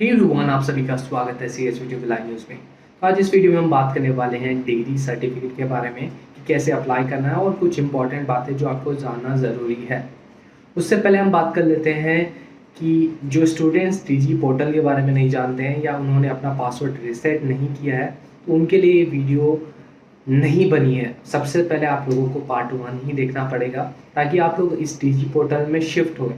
Hey everyone, आप सभी का स्वागत है सीएच वीडियो लाइव न्यूज़ में। तो आज इस वीडियो में हम बात करने वाले हैं डिग्री सर्टिफिकेट के बारे में कि कैसे अप्लाई करना है और कुछ इंपॉर्टेंट बातें जो आपको जानना ज़रूरी है। उससे पहले हम बात कर लेते हैं कि जो स्टूडेंट्स डीजी पोर्टल के बारे में नहीं जानते हैं या उन्होंने अपना पासवर्ड रीसेट नहीं किया है, तो उनके लिए ये वीडियो नहीं बनी है। सबसे पहले आप लोगों को पार्ट 1 ही देखना पड़ेगा ताकि आप लोग इस डीजी पोर्टल में शिफ्ट हो।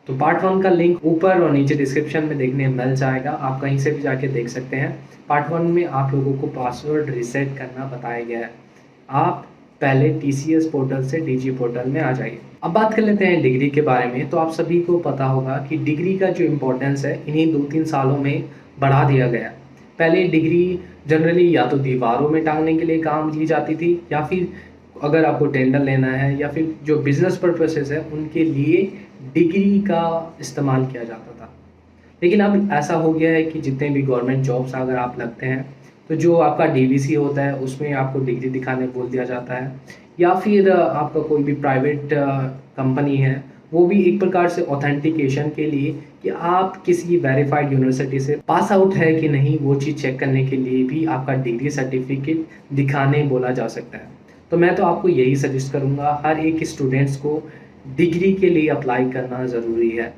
तो पार्ट 1 का लिंक ऊपर और नीचे डिस्क्रिप्शन में देखने मिल जाएगा, आप कहीं से भी जाके देख सकते हैं। पार्ट 1 में आप लोगों को पासवर्ड रीसेट करना बताया गया है। आप पहले टीसीएस पोर्टल से डीजी पोर्टल में आ जाइए। अब बात कर लेते हैं डिग्री के बारे में। तो आप सभी को पता होगा कि डिग्री का जो इम्पोर्टेंस है इन्हीं 2-3 सालों में बढ़ा दिया गया। पहले डिग्री जनरली या तो दीवारों में टांगने के लिए काम ली जाती थी, या फिर अगर आपको टेंडर लेना है या फिर जो बिजनेस पर्पसेस है उनके लिए डिग्री का इस्तेमाल किया जाता था। लेकिन अब ऐसा हो गया है कि जितने भी गवर्नमेंट जॉब्स अगर आप लगते हैं तो जो आपका डीवीसी होता है उसमें आपको डिग्री दिखाने बोल दिया जाता है, या फिर आपका कोई भी प्राइवेट कंपनी है वो भी एक प्रकार से ऑथेंटिकेशन के लिए कि आप किसी वेरीफाइड यूनिवर्सिटी से पास आउट है कि नहीं, वो चीज़ चेक करने के लिए भी आपका डिग्री सर्टिफिकेट दिखाने बोला जा सकता है। तो मैं तो आपको यही सजेस्ट करूँगा, हर एक स्टूडेंट्स को डिग्री के लिए अप्लाई करना ज़रूरी है।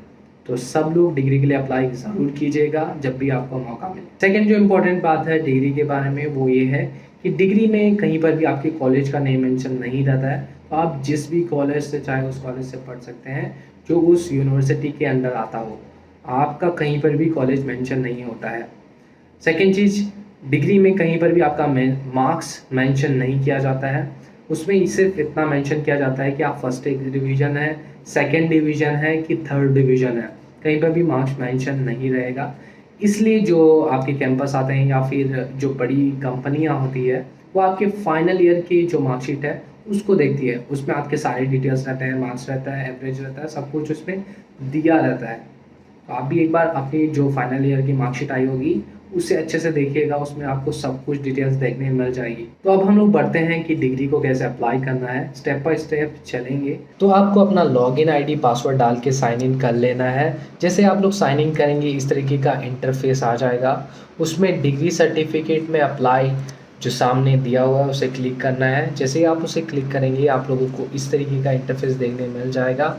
तो सब लोग डिग्री के लिए अप्लाई ज़रूर कीजिएगा जब भी आपको मौका मिले। सेकेंड जो इम्पोर्टेंट बात है डिग्री के बारे में वो ये है कि डिग्री में कहीं पर भी आपके कॉलेज का नेम मेंशन नहीं रहता है। तो आप जिस भी कॉलेज से चाहे उस कॉलेज से पढ़ सकते हैं जो उस यूनिवर्सिटी के अंडर आता हो। आपका कहीं पर भी कॉलेज मेंशन नहीं होता है। सेकेंड चीज़, डिग्री में कहीं पर भी आपका मार्क्स मेंशन नहीं किया जाता है। उसमें सिर्फ इतना मेंशन किया जाता है कि आप फर्स्ट डिवीज़न है, सेकंड डिवीज़न है कि थर्ड डिवीज़न है। कहीं पर भी मार्क्स मेंशन नहीं रहेगा। इसलिए जो आपके कैंपस आते हैं या फिर जो बड़ी कंपनियां होती है वो आपके फाइनल ईयर की जो मार्कशीट है उसको देखती है। उसमें आपके सारे डिटेल्स रहते हैं, मार्क्स रहता है, एवरेज रहता है, सब कुछ उसमें दिया रहता है। तो आप भी एक बार अपनी जो फाइनल ईयर की मार्कशीट आई होगी उसे अच्छे से देखिएगा, उसमें आपको सब कुछ डिटेल्स देखने मिल जाएगी। तो अब हम लोग बढ़ते हैं कि डिग्री को कैसे अप्लाई करना है, स्टेप बाय स्टेप चलेंगे। तो आपको अपना लॉगिन आईडी पासवर्ड डाल के साइन इन कर लेना है। जैसे आप लोग साइन इन करेंगे इस तरीके का इंटरफेस आ जाएगा। उसमें डिग्री सर्टिफिकेट में अप्लाई जो सामने दिया हुआ है उसे क्लिक करना है। जैसे ही आप उसे क्लिक करेंगे आप लोगों को इस तरीके का इंटरफेस देखने मिल जाएगा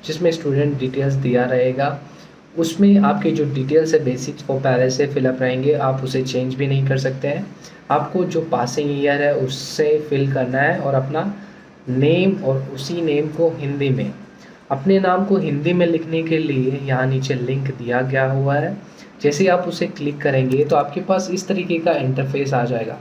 जिसमें स्टूडेंट डिटेल्स दिया रहेगा। उसमें आपके जो डिटेल्स है बेसिक्स वो पहले से फिलअप रहेंगे, आप उसे चेंज भी नहीं कर सकते हैं। आपको जो पासिंग ईयर है उससे फिल करना है और अपना नेम और उसी नेम को हिंदी में, अपने नाम को हिंदी में लिखने के लिए यहाँ नीचे लिंक दिया गया हुआ है। जैसे ही आप उसे क्लिक करेंगे तो आपके पास इस तरीके का इंटरफेस आ जाएगा।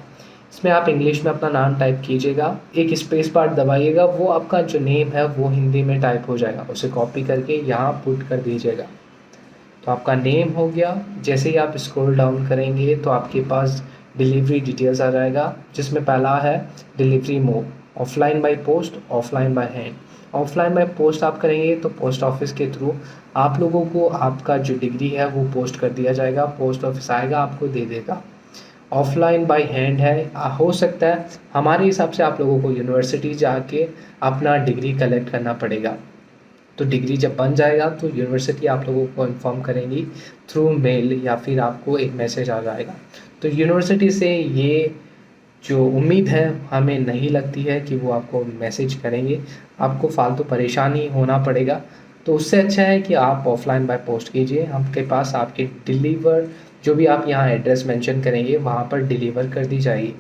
इसमें आप इंग्लिश में अपना नाम टाइप कीजिएगा, एक स्पेस बार दबाइएगा, वो आपका जो नेम है वो हिंदी में टाइप हो जाएगा। उसे कॉपी करके यहाँ पुट कर दीजिएगा तो आपका नेम हो गया। जैसे ही आप स्क्रॉल डाउन करेंगे तो आपके पास डिलीवरी डिटेल्स आ जाएगा जिसमें पहला है delivery mode, offline by post, offline by hand. Offline by post आप करेंगे तो पोस्ट ऑफिस के थ्रू आप लोगों को आपका जो डिग्री है वो पोस्ट कर दिया जाएगा, पोस्ट ऑफिस आएगा आपको दे देगा। ऑफलाइन बाय हैंड है, हो सकता है हमारे हिसाब से आप लोगों को यूनिवर्सिटी जाके अपना डिग्री कलेक्ट करना पड़ेगा। तो डिग्री जब बन जाएगा तो यूनिवर्सिटी आप लोगों को इन्फॉर्म करेंगी थ्रू मेल या फिर आपको एक मैसेज आ जाएगा। तो यूनिवर्सिटी से ये जो उम्मीद है हमें नहीं लगती है कि वो आपको मैसेज करेंगे, आपको फालतू परेशानी होना पड़ेगा। तो उससे अच्छा है कि आप ऑफलाइन बाय पोस्ट कीजिए, आपके पास आपके डिलीवर जो भी आप यहाँ एड्रेस मेंशन करेंगे वहाँ पर डिलीवर कर दी जाएगी।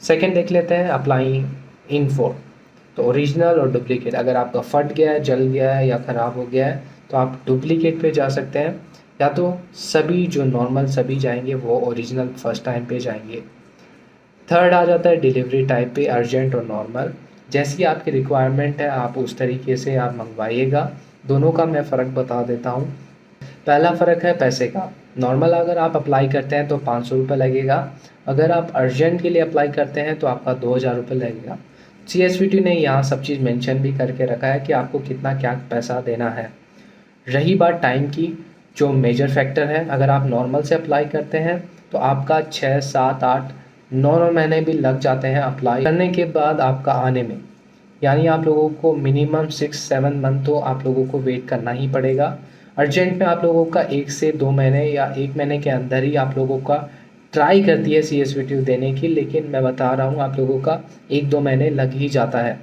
सेकंड देख लेते हैं अप्लाई इन्फो। तो ओरिजिनल और डुप्लीकेट, अगर आपका फट गया है, जल गया है या ख़राब हो गया है तो आप डुप्लीकेट पे जा सकते हैं, या तो सभी जो नॉर्मल सभी जाएंगे वो ओरिजिनल फर्स्ट टाइम पे जाएंगे। थर्ड आ जाता है डिलीवरी टाइप पे, अर्जेंट और नॉर्मल। जैसी आपकी रिक्वायरमेंट है आप उस तरीके से आप मंगवाइएगा। दोनों का मैं फ़र्क बता देता हूँ। पहला फ़र्क है पैसे का। नॉर्मल अगर आप अप्लाई करते हैं तो 500 रुपये लगेगा, अगर आप अर्जेंट के लिए अप्लाई करते हैं तो आपका 2000 रुपये लगेगा। CSVT ने यहाँ सब चीज़ मेंशन भी करके रखा है कि आपको कितना क्या पैसा देना है। रही बात टाइम की, जो मेजर फैक्टर है, अगर आप नॉर्मल से अप्लाई करते हैं तो आपका 6, 7, 8, 9 महीने भी लग जाते हैं अप्लाई करने के बाद आपका आने में। यानी आप लोगों को मिनिमम 6-7 मंथ तो आप लोगों को वेट करना ही पड़ेगा। अर्जेंट में आप लोगों का 1 से 2 महीने या 1 महीने के अंदर ही आप लोगों का ट्राई करती है CSVT देने की, लेकिन मैं बता रहा हूँ आप लोगों का 1-2 महीने लग ही जाता है।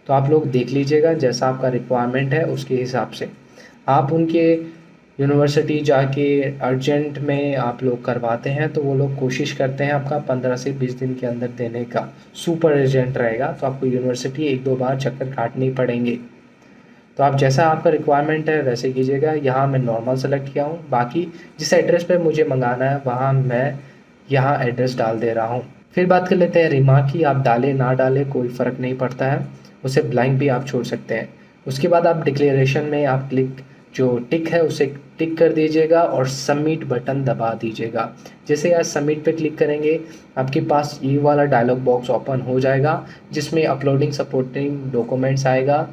तो आप लोग देख लीजिएगा जैसा आपका रिक्वायरमेंट है उसके हिसाब से आप उनके यूनिवर्सिटी जाके अर्जेंट में आप लोग करवाते हैं, तो वो लोग कोशिश करते हैं आपका 15 से 20 दिन के अंदर देने का। सुपर अर्जेंट रहेगा तो आपको यूनिवर्सिटी 1-2 बार चक्कर काटने पड़ेंगे। तो आप जैसा आपका रिक्वायरमेंट है वैसे कीजिएगा। यहाँ मैं नॉर्मल सेलेक्ट किया हूँ, बाकी जिस एड्रेस पे मुझे मंगाना है वहाँ मैं यहाँ एड्रेस डाल दे रहा हूँ। फिर बात कर लेते हैं रिमार्क की। आप डालें ना डालें कोई फ़र्क नहीं पड़ता है, उसे ब्लैंक भी आप छोड़ सकते हैं। उसके बाद आप डिक्लेरेशन में आप जो टिक है उसे टिक कर दीजिएगा और सबमिट बटन दबा दीजिएगा। जैसे आज सबमिट पे क्लिक करेंगे आपके पास ये वाला डायलॉग बॉक्स ओपन हो जाएगा जिसमें अपलोडिंग सपोर्टिंग डॉक्यूमेंट्स आएगा।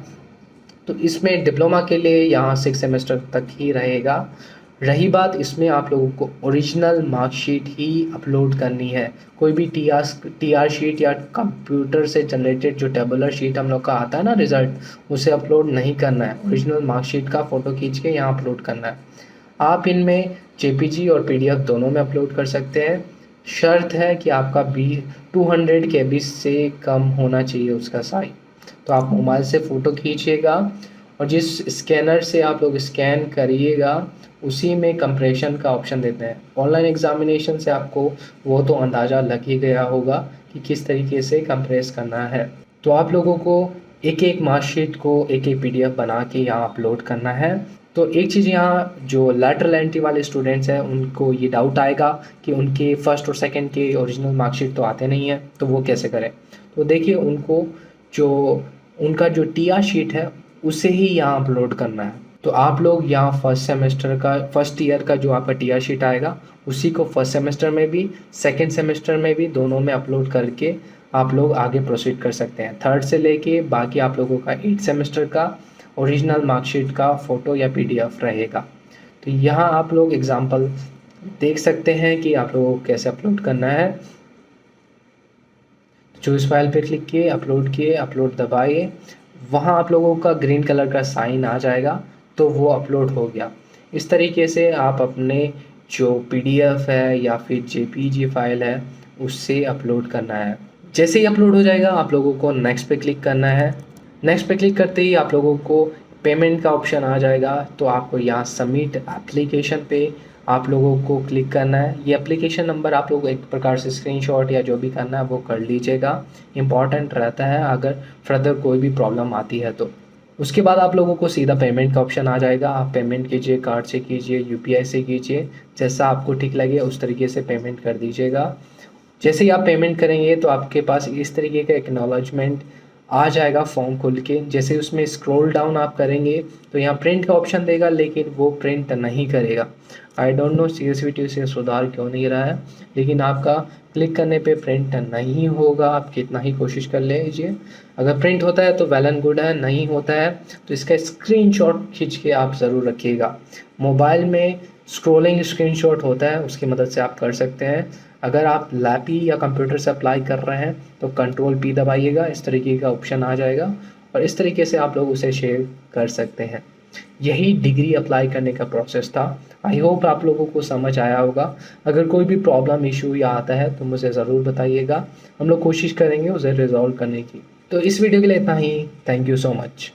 तो इसमें डिप्लोमा के लिए यहाँ 6 सेमेस्टर तक ही रहेगा। रही बात इसमें आप लोगों को ओरिजिनल मार्कशीट ही अपलोड करनी है। कोई भी टी आर शीट या कंप्यूटर से जनरेटेड जो टेबुलर शीट हम लोग का आता है ना रिज़ल्ट, उसे अपलोड नहीं करना है। ओरिजिनल मार्कशीट का फ़ोटो खींच के यहाँ अपलोड करना है। आप इनमें JPG और PDF दोनों में अपलोड कर सकते हैं। शर्त है कि आपका 200 KB से कम होना चाहिए उसका साइज। तो आप मोबाइल से फ़ोटो खींचिएगा और जिस स्कैनर से आप लोग स्कैन करिएगा उसी में कंप्रेशन का ऑप्शन देते हैं। ऑनलाइन एग्जामिनेशन से आपको वो तो अंदाज़ा लग ही गया होगा कि किस तरीके से कंप्रेस करना है। तो आप लोगों को एक एक मार्कशीट को एक एक PDF बना के यहाँ अपलोड करना है। तो एक चीज़ यहाँ जो लैटरल एंट्री वाले स्टूडेंट्स हैं उनको ये डाउट आएगा कि उनके फर्स्ट और सेकंड के ओरिजिनल मार्कशीट तो आते नहीं हैं, तो वो कैसे करें। तो देखिए उनका जो TR शीट है उसे ही यहाँ अपलोड करना है। तो आप लोग यहाँ फर्स्ट ईयर का जो आपका TR शीट आएगा उसी को फर्स्ट सेमेस्टर में भी सेकंड सेमेस्टर में भी दोनों में अपलोड करके आप लोग आगे प्रोसीड कर सकते हैं। थर्ड से लेके बाकी आप लोगों का 8 सेमेस्टर का ओरिजिनल मार्कशीट का फ़ोटो या PDF रहेगा। तो यहाँ आप लोग एग्जाम्पल देख सकते हैं कि आप लोगों को कैसे अपलोड करना है। चूज़ फाइल पे क्लिक किए, अपलोड दबाइए, वहाँ आप लोगों का ग्रीन कलर का साइन आ जाएगा तो वो अपलोड हो गया। इस तरीके से आप अपने जो PDF है या फिर JPG फाइल है उससे अपलोड करना है। जैसे ही अपलोड हो जाएगा आप लोगों को नेक्स्ट पे क्लिक करना है। नेक्स्ट पे क्लिक करते ही आप लोगों को पेमेंट का ऑप्शन आ जाएगा। तो आपको यहाँ सबमिट एप्लीकेशन पे आप लोगों को क्लिक करना है। ये एप्लीकेशन नंबर आप लोग एक प्रकार से स्क्रीनशॉट या जो भी करना है वो कर लीजिएगा, इम्पॉर्टेंट रहता है अगर फर्दर कोई भी प्रॉब्लम आती है तो। उसके बाद आप लोगों को सीधा पेमेंट का ऑप्शन आ जाएगा। आप पेमेंट कीजिए, कार्ड से कीजिए, UPI से कीजिए, जैसा आपको ठीक लगे उस तरीके से पेमेंट कर दीजिएगा। जैसे ही आप पेमेंट करेंगे तो आपके पास इस तरीके का एक्नॉलेजमेंट आ जाएगा फॉर्म खुल के। जैसे उसमें स्क्रॉल डाउन आप करेंगे तो यहाँ प्रिंट का ऑप्शन देगा, लेकिन वो प्रिंट नहीं करेगा। आई डोंट नो CSVT से सुधार क्यों नहीं रहा है, लेकिन आपका क्लिक करने पे प्रिंट नहीं होगा। आप कितना ही कोशिश कर लीजिए। अगर प्रिंट होता है तो वेल एंड गुड है, नहीं होता है तो इसका स्क्रीनशॉट खींच के आप ज़रूर रखिएगा। मोबाइल में स्क्रॉलिंग स्क्रीनशॉट होता है, उसकी मदद से आप कर सकते हैं। अगर आप लैपी या कंप्यूटर से अप्लाई कर रहे हैं तो Ctrl+P दबाइएगा, इस तरीके का ऑप्शन आ जाएगा और इस तरीके से आप लोग उसे शेयर कर सकते हैं। यही डिग्री अप्लाई करने का प्रोसेस था। आई होप आप लोगों को समझ आया होगा। अगर कोई भी प्रॉब्लम इशू या आता है तो मुझे ज़रूर बताइएगा, हम लोग कोशिश करेंगे उसे रिजॉल्व करने की। तो इस वीडियो के लिए इतना ही। Thank you so much.